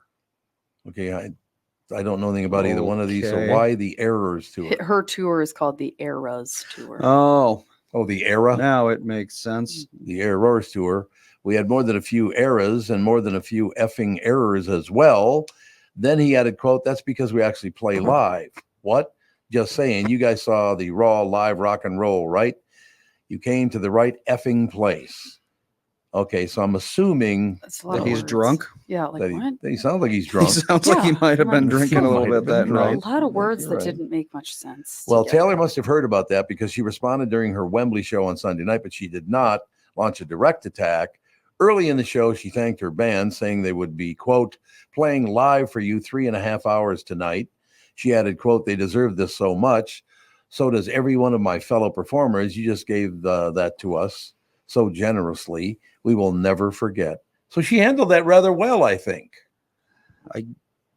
Okay, I don't know anything about either one of these. So Okay. why the Errors Tour? Her tour is called the Eras Tour. Oh, Oh, the Era? now it makes sense. The Errors Tour. We had more than a few eras and more than a few effing errors as well. Then he added, quote, "That's because we actually play live." What? Just saying, you guys saw the raw live rock and roll, right? You came to the right effing place. Okay, so I'm assuming That's a lot That of he's words. drunk. Yeah, like that what? he sounds like he's He drunk. sounds like he Yeah, might have been like drinking a little might have bit that been night. A lot of words You're that right. didn't make much sense. Well, together. Taylor must have heard about that because she responded during her Wembley show on Sunday night, but she did not launch a direct attack. Early in the show, she thanked her band, saying they would be, quote, "playing live for you 3.5 hours tonight." She added, quote, "They deserve this so much. So does every one of my fellow performers. You just gave that to us so generously. We will never forget." So she handled that rather well, I think.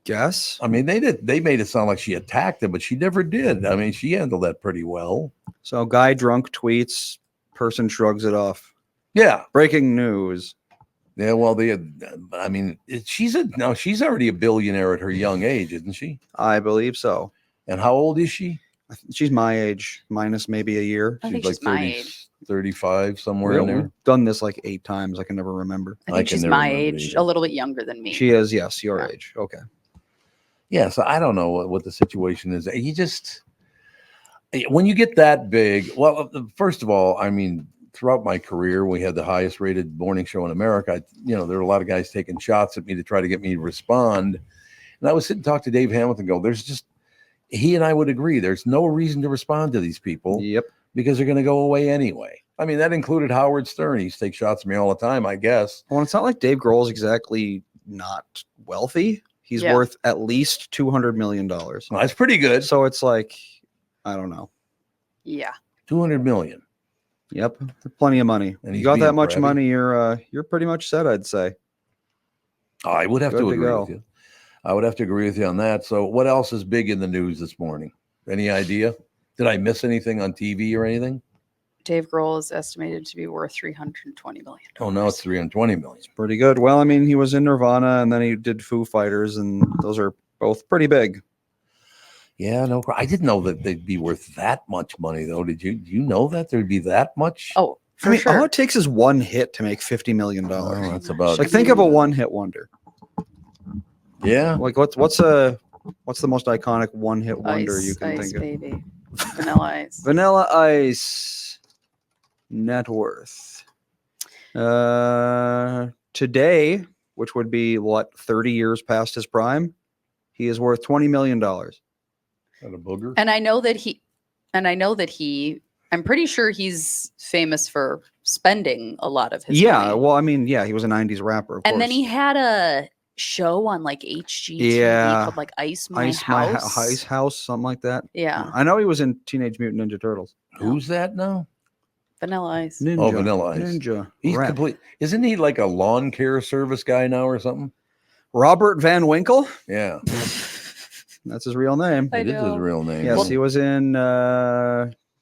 Guess. I mean, they made it sound like she attacked him, but she never did. I mean, she handled that pretty well. So guy drunk tweets, person shrugs it off. Yeah. Breaking news. Yeah. Well, I mean, she's already a billionaire at her young age, isn't she? I believe so. And how old is she? She's my age, minus maybe a year. I think like she's my age. 35, somewhere in there. We've done this like 8 times. I can never remember. I I think can she's never my remember age, either. a little bit younger than me. She is, yes, your Yeah. age. Okay. Yeah. So I don't know what the situation is. When you get that big, well, first of all, I mean, throughout my career, we had the highest rated morning show in America. There were a lot of guys taking shots at me to try to get me to respond. And I would sit and talk to Dave Hamilton and go, he and I would agree, there's no reason to respond to these people Yep. because they're going to go away anyway. I mean, that included Howard Stern. He used to take shots at me all the time, I guess. Well, it's not like Dave Grohl's exactly not wealthy. He's Yeah. worth at least $200 million. Well, that's pretty good. So it's like, I don't know. Yeah. 200 million. Yep. Plenty of money. And You he's got being that much bratty. money, you're pretty much set, I'd say. I would have Good to to agree go. with you. I would have to agree with you on that. So what else is big in the news this morning? Any idea? Did I miss anything on TV or anything? Dave Grohl is estimated to be worth $320 million. Oh, no, it's 320 million. Pretty good. Well, I mean, he was in Nirvana and then he did Foo Fighters, and those are both pretty big. Yeah, no, I didn't know that they'd be worth that much money, though. Did you? Do you know that there'd be that much? Oh, for I mean, sure. all it takes is one hit to make $50 million. Oh, that's about. Like, think of a one-hit wonder. Yeah. Like, what's the most iconic one-hit wonder you can Ice think of? Baby. Vanilla Ice. Vanilla Ice net worth. Today, which would be 30 years past his prime, he is worth $20 million. Got a booger. And I know that I'm pretty sure he's famous for spending a lot of his Yeah, money. well, I mean, yeah, he was a 90s rapper, of And then course. he had a show on like HGTV Yeah. called like Ice My House. Ice House, something like that. Yeah. I know he was in Teenage Mutant Ninja Turtles. Who's that now? Vanilla Ice. Ninja. Oh, Vanilla Ice. Ninja. He's rap. complete. Isn't he like a lawn care service guy now or something? Robert Van Winkle. Yeah, That's his real name. I it is his know. real name. Yes, Well- he was in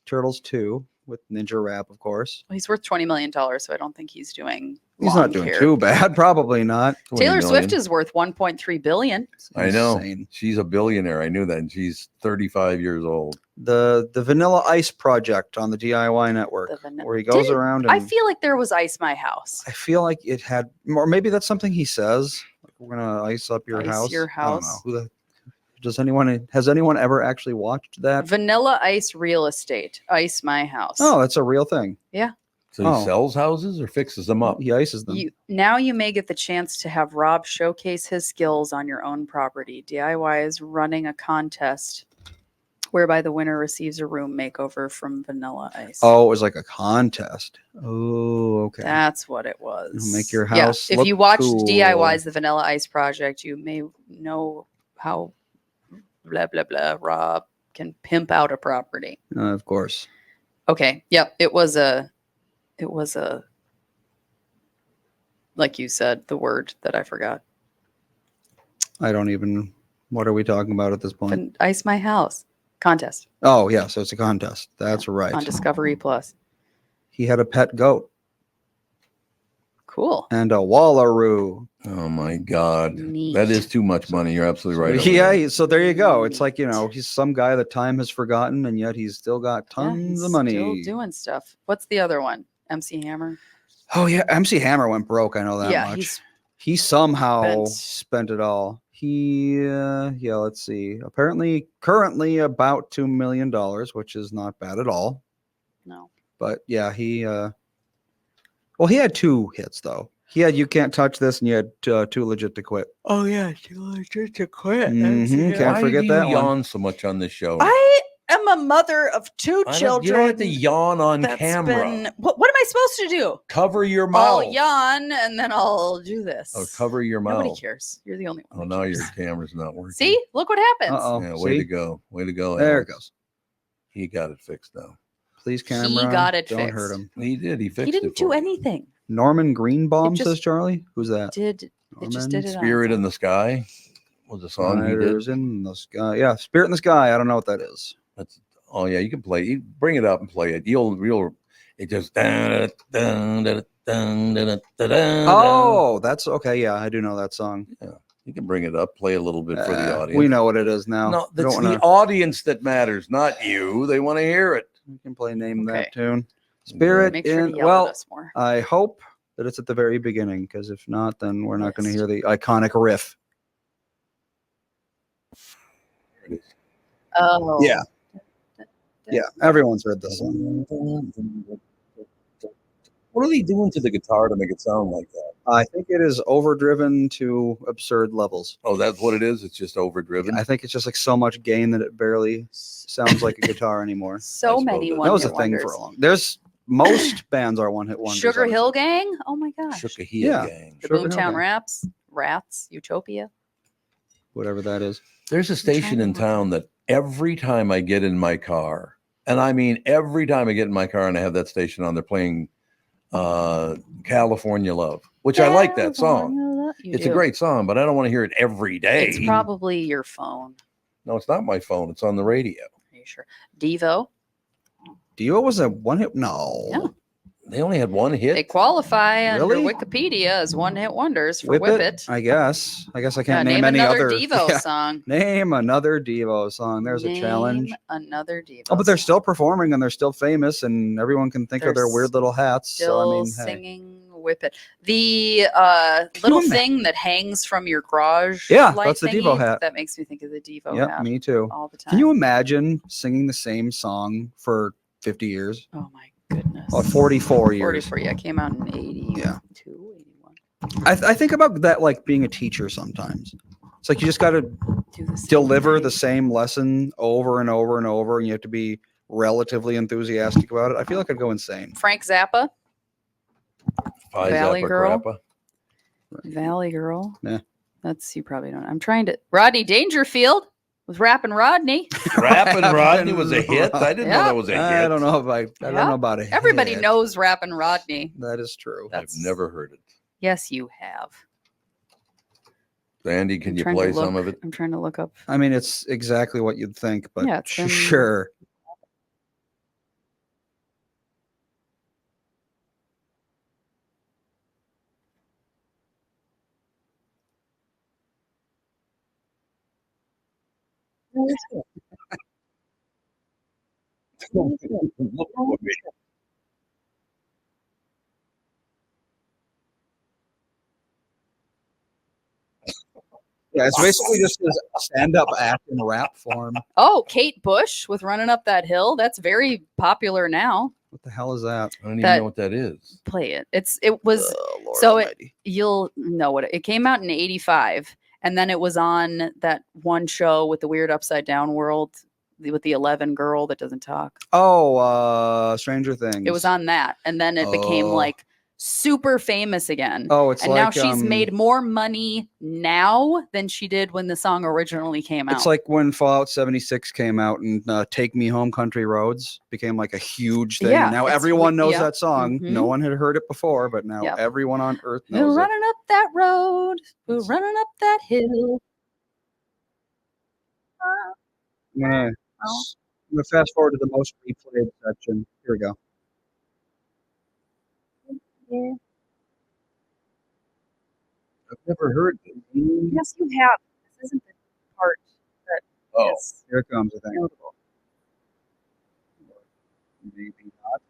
Turtles 2 with Ninja Rap, of course. Well, he's worth $20 million, so I don't think he's doing. He's lawn not doing care. too bad. Probably not. 20 Taylor million. Swift is worth $1.3 billion. I know. Insane. She's a billionaire. I knew that. And she's 35 years old. The Vanilla Ice Project on the DIY network, where he goes Didn't- around and I feel like there was Ice My House. I feel like it had, or maybe that's something he says. Like, we're gonna ice up your Ice house. your I don't know. house. Has anyone ever actually watched that? Vanilla Ice Real Estate. Ice My House. Oh, that's a real thing. So he Oh. sells houses or fixes them up? He ices them. Now you may get the chance to have Rob showcase his skills on your own property. DIY is running a contest whereby the winner receives a room makeover from Vanilla Ice. Oh, it was like a contest. Oh, okay. That's what it was. Make your house If look you watched cool. DIY's The Vanilla Ice Project, you may know how blah blah blah Rob can pimp out a property. Of course. Okay. Yep. It was a like you said, the word that I forgot. I don't even. What are we talking about at this point? An Ice My House contest Oh, yeah. So it's a contest. That's right. on Discovery Plus. He had a pet goat Cool. and a wallaroo. Oh my God. Neat. That is too much money. You're absolutely right. over Yeah. there. So there you go. It's like, he's some guy that time has forgotten, and yet he's still got Yeah, tons he's of money. Still doing stuff. What's the other one? MC Hammer. Oh, yeah. MC Hammer went broke. I know that Yeah, much. He somehow spent- spent it all. Let's see. Apparently, currently about $2 million, which is not bad at all. No. But yeah, he had 2 hits though. He had You Can't Touch This, and you had Too Legit to Quit. Oh yeah, too legit to quit. Mhm, can't Why forget do you that one. yawn so much on this show? I am a mother of 2 I don't- children. You don't have to yawn on that's camera. been- what am I supposed to do? Cover your I'll mouth. yawn and then I'll do this. Oh, cover your mouth. Nobody cares. You're the only one. Oh, that now cares. your camera's not working. See, look what happens. Uh-oh. Yeah, way See? to go. Way to go. There it Alex. goes. He got it fixed now. Please, camera. got it Don't fixed. hurt him. He did. He fixed He it. didn't do for you. anything. Norman Greenbaum, It just- says Charlie. Who's that? It just did it. on Spirit its in the Sky was a song he did. Fires in the Sky. Yeah, Spirit in the Sky. I don't know what that is. That's Oh yeah, you can play. You bring it up and play it. You'll. It just. Oh, that's okay. Yeah, I do know that song. Yeah, you can bring it up, play a little bit for the audience. We know what it is now. No, We that's don't the wanna- audience that matters, not you. They want to hear it. We can play name Okay. that tune. Spirit Make sure in. to yell Well, at us more. I hope that it's at the very beginning, because if not, then we're not going to List. hear the iconic riff. Oh. Yeah. Yeah, everyone's heard this song. What are they doing to the guitar to make it sound like that? I think it is overdriven to absurd levels. Oh, that's what it is. It's just overdriven. I think it's just like so much gain that it barely sounds like a guitar anymore. So I many suppose one That was a hit thing wonders. for a long. There's most bands are one hit wonders. Sugar I would Hill say. Gang. Oh my gosh. Shook a heel Yeah. gang. The Sugar Hill Boomtown Gang. Rats, Utopia. Whatever that is. There's a station to in look town that every time I get in my car, and I mean every time I get in my car and I have that station on, they're playing California Love, which I like that song. California Love. You It's do. a great song, but I don't want to hear it every day. It's probably your phone. No, it's not my phone. It's on the radio. Are you sure? Devo. Dio was a one hit. No. Yeah. They only had one They hit. qualify under Really? Wikipedia as one hit wonders for Whip Whip It. It. I guess. I Yeah, can't name any another other Devo Yeah. song. Name another Devo song. There's a Name challenge. Another Devo. Oh, but they're song. still performing and they're still famous, and everyone can think of their They're weird little hats. still So I mean, hey. singing Whip It. The little thing that hangs from your garage. Yeah, light that's the Devo thingy, hat. That makes me think of the Devo Yep, hat me too. all the time. Can you imagine singing the same song for 50 years? Oh my goodness. Or 44 years. 44, yeah, came out in 82, Yeah. 81. I think about that like being a teacher sometimes. It's like you just got to Do the same deliver thing. the same lesson over and over and over, and you have to be relatively enthusiastic about it. I feel like I'd go insane. Frank Zappa, Phi Valley Zappa Girl. Crappa. Valley Girl. Yeah. That's, you probably don't. I'm trying to. Rodney Dangerfield with Rappin' Rodney. Rappin' Rodney was a hit. I didn't know Yeah. that was a hit. I don't know if I don't know about it. Everybody knows Rappin' Rodney. That is true. I've That's- never heard it. Yes, you have. Andy, can I'm you trying to play some look- of it? I'm trying to look up. I mean, it's exactly what you'd think, but Yeah, it's been- sure. Yeah, it's basically just this stand-up act in rap form. Oh, Kate Bush with Running Up That Hill. That's very popular now. What the hell is that? I don't even That- know what that is. Play it. It was Lord so almighty. you'll know what it came out in 85, and then it was on that one show with the weird upside down world with the 11 girl that doesn't talk. Stranger Things. It was on that, and then it became Oh. like super famous again. Oh, it's and like now she's made more money now than she did when the song originally came out. It's like when Fallout 76 came out and Take Me Home Country Roads became like a huge thing. Yeah, now it's everyone knows yeah. that song. No Mhm. one had heard it before, but now Yep. everyone on earth we're knows it. running up that road, we're running up that hill. Yeah. Oh. I'm gonna fast forward to the most replayed section. Here we go. Yeah. I've never heard it. Yes, you have. This isn't the part that Oh, is Here it comes, I think. notable. Maybe not.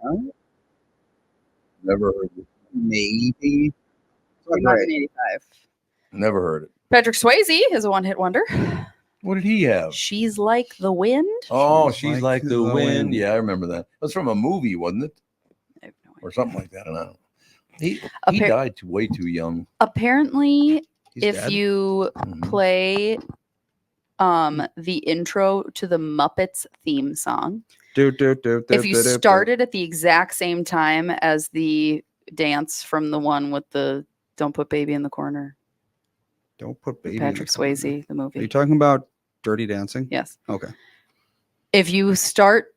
Huh? never heard it. Maybe. It's not Came out great. in 85. Never heard it. Patrick Swayze is a one-hit wonder. What did he have? She's Like the Wind. Oh, She's she's like like the the wind. wind. Yeah, I remember that. It was from a movie, wasn't it, I have no idea. or something like that? I don't know. He Appar- died way too young. Apparently, He's if dead? you Mhm. play the intro to the Muppets theme song, if you started at the exact same time as the dance from the one with the Don't Put Baby in the Corner, Don't put baby. in Patrick the corner. Swayze, the Are you movie. talking about Dirty Dancing? Yes. Okay. If you start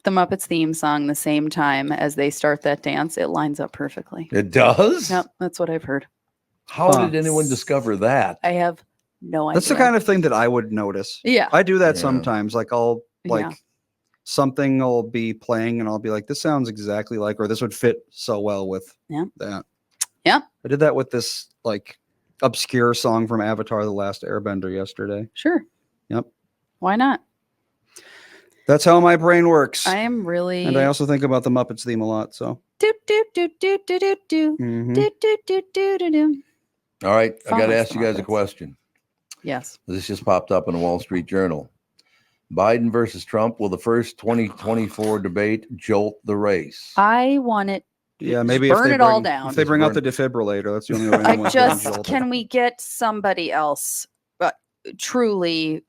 the Muppets theme song the same time as they start that dance, it lines up perfectly. It does? Yep, that's what I've heard. How Huh. did anyone discover that? I have no idea. That's the kind of thing that I would notice. Yeah. I do that Yeah. sometimes. Like I'll like Yeah. something will be playing and I'll be like, this sounds exactly like, or this would fit so well with Yeah. that. Yeah. I did that with this like obscure song from Avatar: The Last Airbender yesterday. Sure. Yep. Why not? That's how my brain works. I am really. And I also think about the Muppets theme a lot. So. Do do do do do do do Mhm. do do do do do do. All right. I got to Follows ask the you guys a Muppets. question. Yes. This just popped up in the Wall Street Journal. Biden versus Trump. Will the first 2024 debate jolt the race? I want it. Yeah, Just maybe burn if they it all bring- down. If they Just bring out burn- the defibrillator, that's the only way. I anyone's getting just jolted. can we get somebody else? But truly,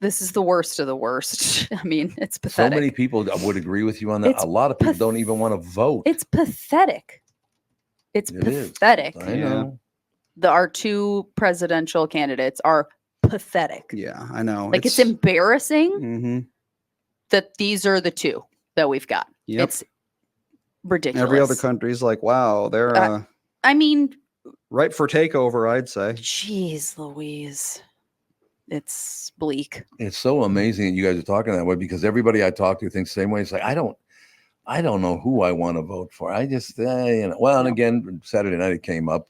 this is the worst of the worst. I mean, it's So pathetic. many people would agree with you on that. It's a lot of people don't even want to vote. It's pathetic. It's It is. pathetic. I know. Our two presidential candidates are pathetic. Yeah, I know. Like it's embarrassing Mhm. that these are the two that we've got. Yep. It's ridiculous. Every other country's like, wow, they're I mean, ripe for takeover, I'd say. jeez Louise. It's bleak. It's so amazing that you guys are talking that way because everybody I talk to thinks the same way. It's like I don't know who I want to vote for. I just well, and No. again, Saturday night it came up.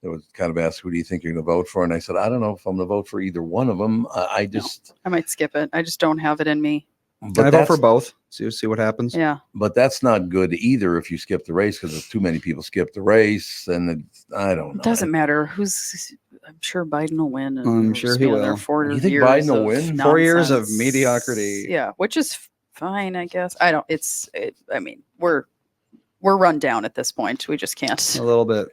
It was kind of asked, who do you think you're going to vote for? And I said, I don't know if I'm going to vote for either one of them. I just, I might skip it. I just don't have it in me. Can but I vote for that's, both? See what happens. Yeah. but that's not good either if you skip the race because too many people skip the race, and I don't know. It doesn't matter who's. I'm sure Biden will win. And I'm it'll sure just he be another will. 4 You think years Biden will of win? 4 years of nonsense. mediocrity. Yeah, which is fine, I guess. I don't. I mean, we're run down at this point. We just can't. A little bit.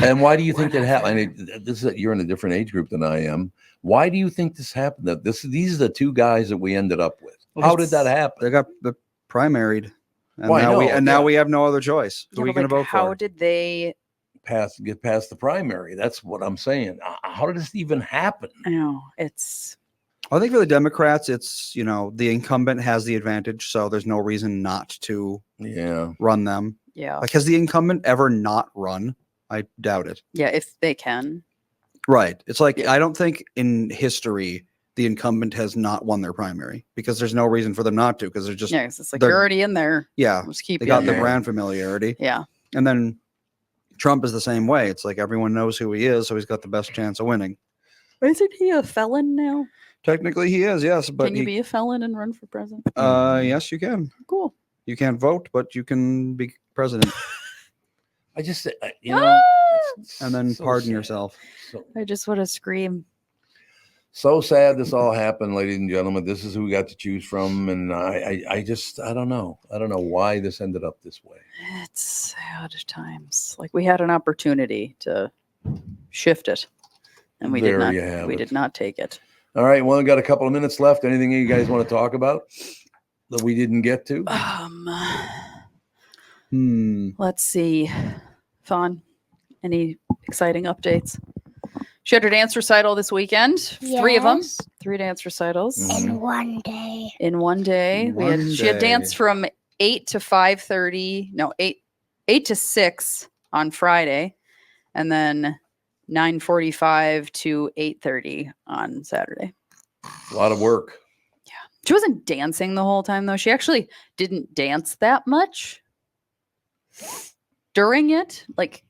And why do you think that Whatever. happened? I mean, you're in a different age group than I am. Why do you think this happened? That these are the two guys that we ended up with. How did that happen? They got the primaried. And Well, I now know, now yeah. we have no other choice. Who Yeah, are you but, going to like, vote how for? did they? Get past the primary. That's what I'm saying. How did this even happen? I know it's. I think for the Democrats, it's, the incumbent has the advantage, so there's no reason not to Yeah. run them. Yeah. Like, has the incumbent ever not run? I doubt it. Yeah. If they can. Right. It's like, I don't think in history the incumbent has not won their primary because there's no reason for them not to because they're just, Yeah. 'Cause it's like they're- you're already in there. yeah, Just keep they you got in the there. brand familiarity. Yeah. And then Trump is the same way. It's like everyone knows who he is, so he's got the best chance of winning. Isn't he a felon now? Technically, he is, yes. But Can you be a felon and run for president? yes, you can. Cool. You can't vote, but you can be president I just, and then so pardon sad. yourself. I just want to scream. So sad this all happened, ladies and gentlemen. This is who we got to choose from, and I don't know. I don't know why this ended up this way. It's sad times. Like we had an opportunity to shift it, and we There did not. you have We it. did not take it. All right, well, we got a couple of minutes left. Anything you guys want to talk about that we didn't get to? Let's see. Fawn, any exciting updates? She had her dance recital this weekend. 3 of them. Yes. 3 dance recitals Mhm. In one day. in one day. She had danced from 8 to 5:30. No, 8 to 6 on Friday, and then 9:45 to 8:30 on Saturday. A lot of work. She wasn't dancing the whole time though. She actually didn't dance that much during it. Like,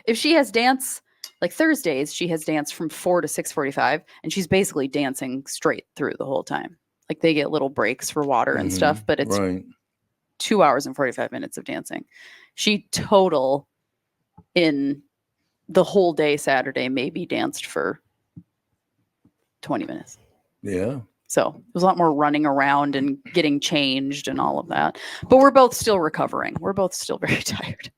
if she has dance like Thursdays, she has dance from 4 to 6:45, and she's basically dancing straight through the whole time. Like they get little breaks for water and stuff, but it's right. 2 hours and 45 minutes of dancing. She total in the whole day Saturday maybe danced for 20 minutes. Yeah. So it was a lot more running around and getting changed and all of that. But we're both still recovering. We're both still very tired.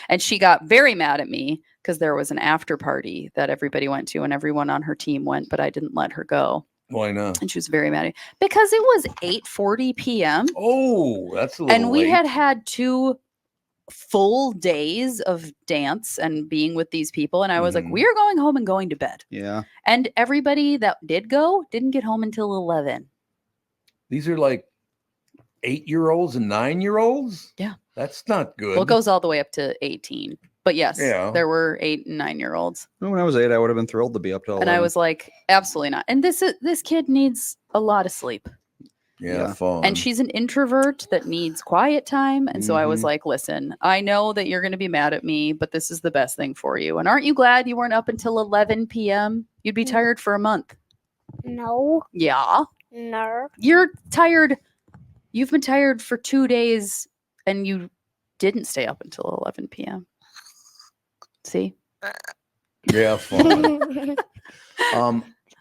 And she got very mad at me because there was an after party that everybody went to and everyone on her team went, but I didn't let her go. Why not? And she was very mad at me because it was 8:40 p.m. Oh, that's a little and we late. had 2 full days of dance and being with these people. And I was like, Mhm. we are going home and going to bed. Yeah. And everybody that did go didn't get home until 11. These are like 8-year-olds and 9-year-olds? Yeah. That's not good. Well, it goes all the way up to 18. But yes, Yeah. there were 8 and 9-year-olds. When I was 8, I would have been thrilled to be up to 11. And I was like, absolutely not. And this kid needs a lot of sleep. yeah, fun. And she's an introvert that needs quiet time. And so I was Mhm. like, listen, I know that you're going to be mad at me, but this is the best thing for you. And aren't you glad you weren't up until 11 p.m.? You'd be tired for a month. No. Yeah. No. You're tired. You've been tired for 2 days and you didn't stay up until 11 p.m. See? yeah, fun.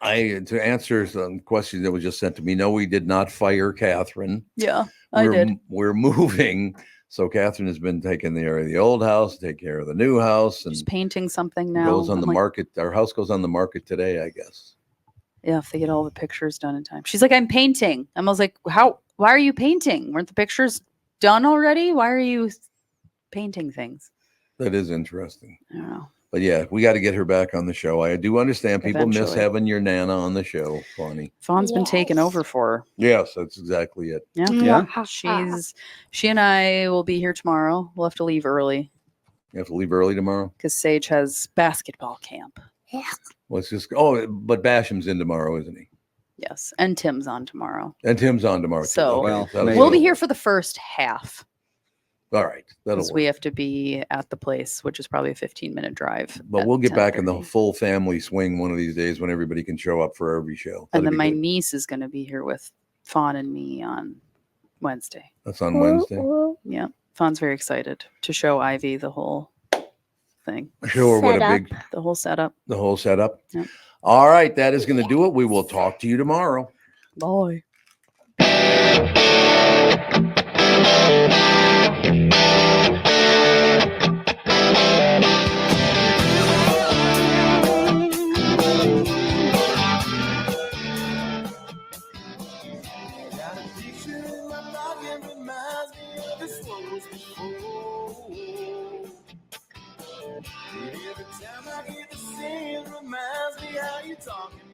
To answer some questions that was just sent to me, no, we did not fire Catherine. Yeah, I did. We're moving. So Catherine has been taking care of the old house, take care of the new house, and She's painting something now. goes on I'm the like, market. Our house goes on the market today, I guess. yeah, if they get all the pictures done in time. She's like, I'm painting. I was like, why are you painting? Weren't the pictures done already? Why are you painting things? That is interesting. I don't know. But yeah, we got to get her back on the show. I do understand people miss Eventually. having your Nana on the show, Bonnie. Fawn's been taken Yes. over for her. Yes, that's exactly it. Yeah. Yeah. She and I will be here tomorrow. We'll have to leave early You have to leave early tomorrow. because Sage has basketball camp. Let's just. Oh, but Basham's in tomorrow, isn't he? Yes. And Tim's on tomorrow. And Tim's on tomorrow. too. So, Okay, well, that'll maybe. We'll be go. here for the first half All right, that'll because work. we have to be at the place, which is probably a 15-minute drive. But at we'll get back in the 10:30. full family swing one of these days when everybody can show up for every show. And That'd then be my good. niece is going to be here with Fawn and me on Wednesday. That's on Wednesday. Yeah. Fawn's very excited to show Ivy the whole thing, Show her what a Setup. big the whole setup. the whole setup. Yep. All right, that is going to do it. We will talk to you tomorrow. Bye. Got a picture in my noggin reminds me of this rose before. Every time I hear the sing, reminds me how you talking.